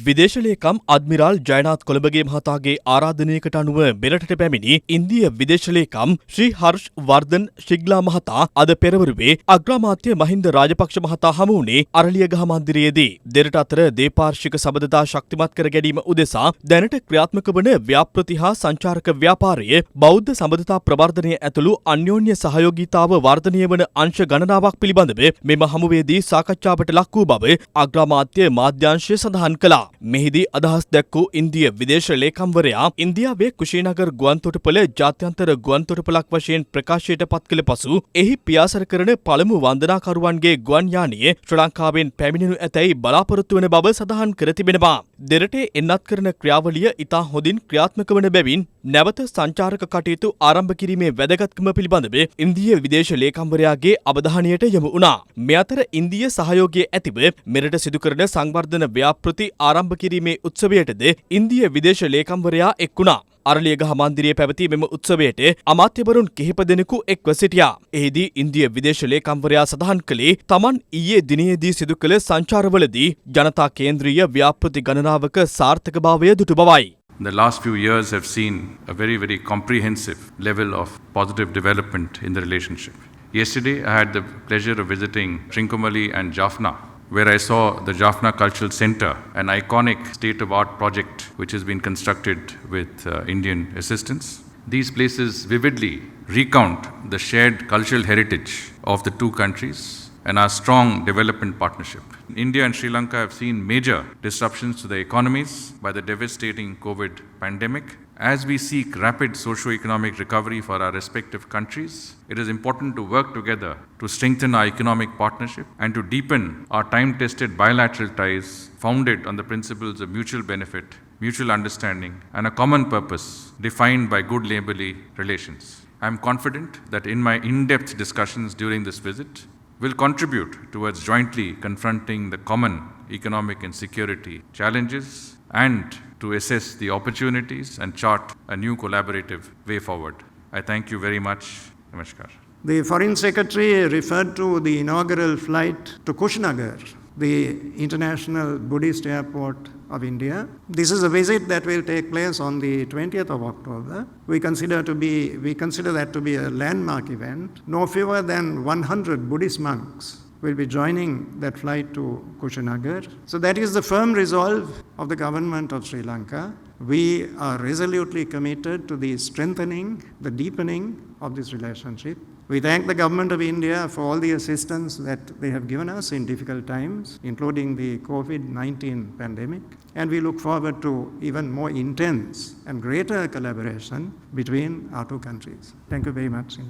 විදේශ ලේකම් අද්මිරාල් ජයනාත් කොළඹගේ මහතාගේ ආරාධනයකට අනුව මෙරටට පැමිණි ඉන්දිය විදේශ ලේකම් ශ්‍රී හර්ෂ් වර්ධන් ශිග්ලා මහතා අද පෙරවරුවේ අග්‍රාමාත්‍ය මහින්ද රාජපක්ෂ මහතා හමු වුණේ අරලියගහ මන්දිරයේදී. දෙරට අතර දේපාර්ශ්වික සබඳතා ශක්තිමත් කර ගැනීම උදෙසා දැනට ක්‍රියාත්මක වන ව්‍යාපෘති හා සංචාරක ව්‍යාපාරයේ බෞද්ධ සබඳතා ප්‍රවර්ධනය ඇතුළු අන්‍යෝන්‍ය සහයෝගීතාව වර්ධනය වන අංශ ගණනාවක් පිළිබඳව මෙම හමුවේදී සාකච්ඡාවට ලක් වූ බව අග්‍රාමාත්‍ය මාධ්‍යාංශය සඳහන් කළා. මෙහිදී අදහස් දැක්වූ ඉන්දිය විදේශ ලේකම්වරයා ඉන්දියාවේ කුෂීනගර් ගුවන්තොටුපළ ජාත්‍යන්තර ගුවන්තොටුපළක් වශයෙන් ප්‍රකාශයට පත් කළ පසු එහි පියාසර කරන පළමු වන්දනාකරුවන්ගේ ගුවන් යානය ශ්‍රී ලංකාවෙන් පැමිණෙනු ඇතැයි බලාපොරොත්තු වන බව සඳහන් කර තිබෙනවා. දෙරටේ එන්නත් කරන ක්‍රියාවලිය ඉතා හොඳින් ක්‍රියාත්මක වන බැවින් නැවත සංචාරක කටයුතු ආරම්භ කිරීමේ වැදගත්කම පිළිබඳව ඉන්දිය විදේශ ලේකම්වරයාගේ අවධානයට යොමු වුණා. මේ අතර ඉන්දිය සහයෝගය ඇතිව මෙරට සිදු කරන සංවර්ධන ව්‍යාපෘති ආරම්භ කිරීමේ උත්සවයටද ඉන්දිය විදේශ ලේකම්වරයා එක් වුණා. අරලියගහ මන්දිරයේ පැවති මෙම උත්සවයට අමාත්‍යවරුන් කිහිප දෙනෙකු එක්ව සිටියා. එහිදී ඉන්දිය විදේශ ලේකම්වරයා සඳහන් කළේ තමන් ඊයේ දිනයේදී සිදු කළ සංචාරවලදී ජනතා කේන්ද්‍රීය ව්‍යාපෘති ගණනාවක සාර්ථකභාවය දුටු බවයි. The last few years have seen a very comprehensive level of positive development in the relationship. Yesterday, I had the pleasure of visiting Trincomalee and Jaffna, where I saw the Jaffna Cultural Center, an iconic state-of-art project which has been constructed with Indian assistance. These places vividly recount the shared cultural heritage of the two countries and our strong development partnership. India and Sri Lanka have seen major disruptions to the economies by the devastating COVID pandemic. As we seek rapid socio-economic recovery for our respective countries, it is important to work together to strengthen our economic partnership and to deepen our time-tested bilateral ties founded on the principles of mutual benefit, mutual understanding, and a common purpose defined by good neighborly relations. I am confident that in my in-depth discussions during this visit, will contribute towards jointly confronting the common economic and security challenges and to assess the opportunities and chart a new collaborative way forward. I thank you very much. Namaskar. The Foreign Secretary referred to the inaugural flight to Kushinagar, the international Buddhist airport of India. This is a visit that will take place on the 20th of October. We consider that to be a landmark event. No fewer than 100 Buddhist monks will be joining that flight to Kushinagar. So that is the firm resolve of the government of Sri Lanka. We are resolutely committed to the strengthening, the deepening of this relationship. We thank the government of India for all the assistance that they have given us in difficult times, including the COVID-19 pandemic, and we look forward to even more intense and greater collaboration between our two countries. Thank you very much.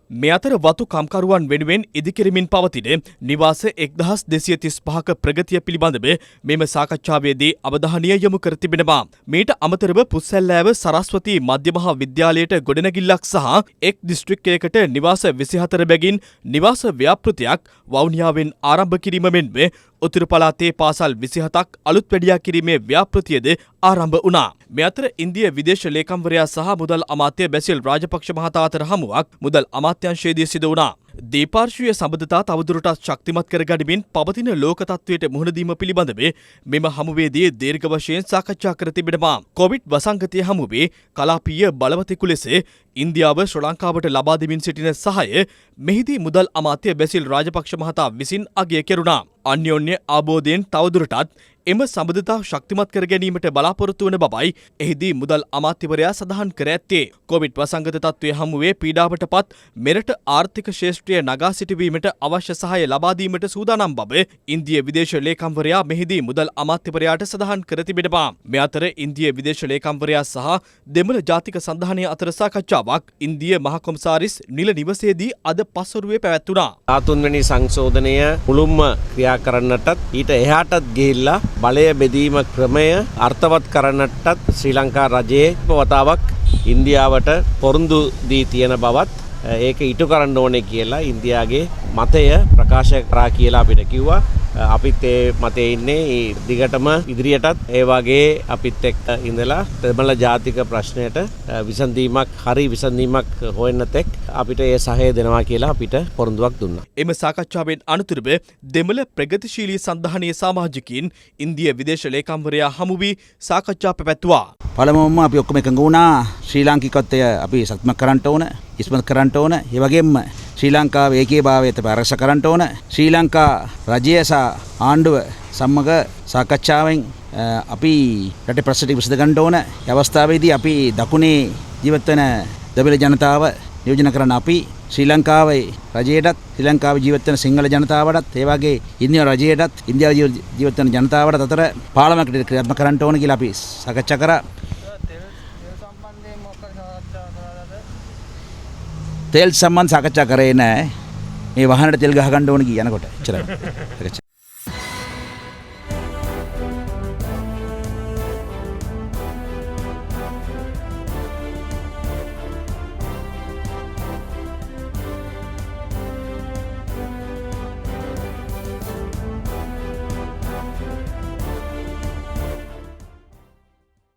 මේ අතර වතු කම්කරුවන් වෙනුවෙන් ඉදිකිරමින් පවතින නිවාස 1235ක ප්‍රගතිය පිළිබඳව මෙම සාකච්ඡාවේදී අවධානය යොමු කර තිබෙනවා. මීට අමතරව පුස්සැල්ලෑව සරස්වති මධ්‍ය මහා විද්‍යාලයට ගොඩනැගිල්ලක් සහ එක් දිස්ත්‍රික්කයකට නිවාස 24 බැගින් නිවාස ව්‍යාපෘතියක් වවුනියාවෙන් ආරම්භ කිරීම මෙන්ම උතුරු පළාතේ පාසල් 27ක් අලුත් වැඩියා කිරීමේ ව්‍යාපෘතියද ආරම්භ වුණා. මේ අතර ඉන්දිය විදේශ ලේකම්වරයා සහ මුදල් අමාත්‍ය බැසිල් රාජපක්ෂ මහතා අතර හමුවක් මුදල් අමාත්‍යාංශයේදී සිදු වුණා. දීපාර්ශ්වීය සබඳතා තවදුරටත් ශක්තිමත් කර ගනිමින් පවතින ලෝක තත්ත්වයට මුහුණ දීම පිළිබඳව මෙම හමුවේදී දීර්ඝ වශයෙන් සාකච්ඡා කර තිබෙනවා. කොවිඩ් වසංගතය හමුවේ කලාපීය බලවතෙකු ලෙස ඉන්දියාව ශ්‍රී ලංකාවට ලබා දෙමින් සිටින සහාය මෙහිදී මුදල් අමාත්‍ය බැසිල් රාජපක්ෂ මහතා විසින් අගය කෙරුණා. අන්‍යෝන්‍ය ආબોධයෙන් තවදුරටත් එම සබඳතා ශක්තිමත් කර ගැනීමට බලාපොරොත්තු වන බවයි එහිදී මුදල් අමාත්‍යවරයා සඳහන් කර ඇත්තේ. කොවිඩ් වසංගත තත්ත්වය හමුවේ පීඩාවට පත් මෙරට ආර්ථික ශේෂ්ත්‍රය නගා සිටුවීමට අවශ්‍ය සහාය ලබා දීමට සූදානම් බව ඉන්දිය විදේශ ලේකම්වරයා මෙහිදී මුදල් අමාත්‍යවරයාට සඳහන් කර තිබෙනවා. මේ අතර ඉන්දිය විදේශ ලේකම්වරයා සහ දෙමළ ජාතික සන්ධානය අතර සාකච්ඡාවක් ඉන්දිය මහ කොමසාරිස් නිල නිවසේදී අද පස්වරුවේ පැවැත්වුණා. 13 වෙනි සංශෝධනය මුළුම්ම ක්‍රියා කරන්නටත් ඊට එහාටත් ගිහිල්ලා බලය බෙදීම ක්‍රමය අර්ථවත් කරන්නටත් ශ්‍රී ලංකා රජයේ වතාවක් ඉන්දියාවට පොරොන්දු දී තියෙන බවත් ඒක ඉටු කරන්න ඕනේ කියලා ඉන්දියාගේ මතය ප්‍රකාශ කරා කියලා අපිට කිව්වා. අපිත් ඒ මතේ ඉන්නේ දිගටම ඉදිරියටත් ඒ වගේ අපිත් එක්ක ඉඳලා දෙමළ ජාතික ප්‍රශ්නයට විසඳීමක් හරි විසඳීමක් හොයන්න තෙක් අපිට ඒ සහය දෙනවා කියලා අපිට පොරොන්දුවක් දුන්නා. එම සාකච්ඡාවෙන් අනතුරුව දෙමළ ප්‍රගතිශීලී සන්ධානයේ සමාජිකින් ඉන්දිය විදේශ ලේකම්වරයා හමු වී සාකච්ඡා පැවැත්වුවා. පළමුවම අපි ඔක්කොම එකඟ වුණා ශ්‍රී ලාංකිකත්වය අපි සත්‍යමත් කරන්න ඕන, ඉස්මතු කරන්න ඕන. ඒ වගේම ශ්‍රී ලංකාවේ ඒකීයභාවය පරස කරන්න ඕන. ශ්‍රී ලංකා රජය සහ ආණ්ඩුව සමග සාකච්ඡාවෙන් අපි රටේ ප්‍රශ්න විසඳ ගන්න ඕන. ඒ අවස්ථාවේදී අපි දකුණේ ජීවත් වෙන දෙමළ ජනතාව නියෝජනය කරන අපි ශ්‍රී ලංකාවේ රජයටත් ශ්‍රී ලංකාවේ ජීවත් වෙන සිංහල ජනතාවටත් ඒ වගේ ඉන්දියා රජයටත් ඉන්දියාවේ ජීවත් වෙන ජනතාවට අතර පාලමකට ක්‍රියාත්මක කරන්න ඕන කියලා අපි සාකච්ඡා කරා. තෙල් සම්බන්ධ සාකච්ඡා කරේ නැහැ. මේ වාහනේට තෙල් ගහ ගන්න ඕන කී යනකොට. එච්චරයි.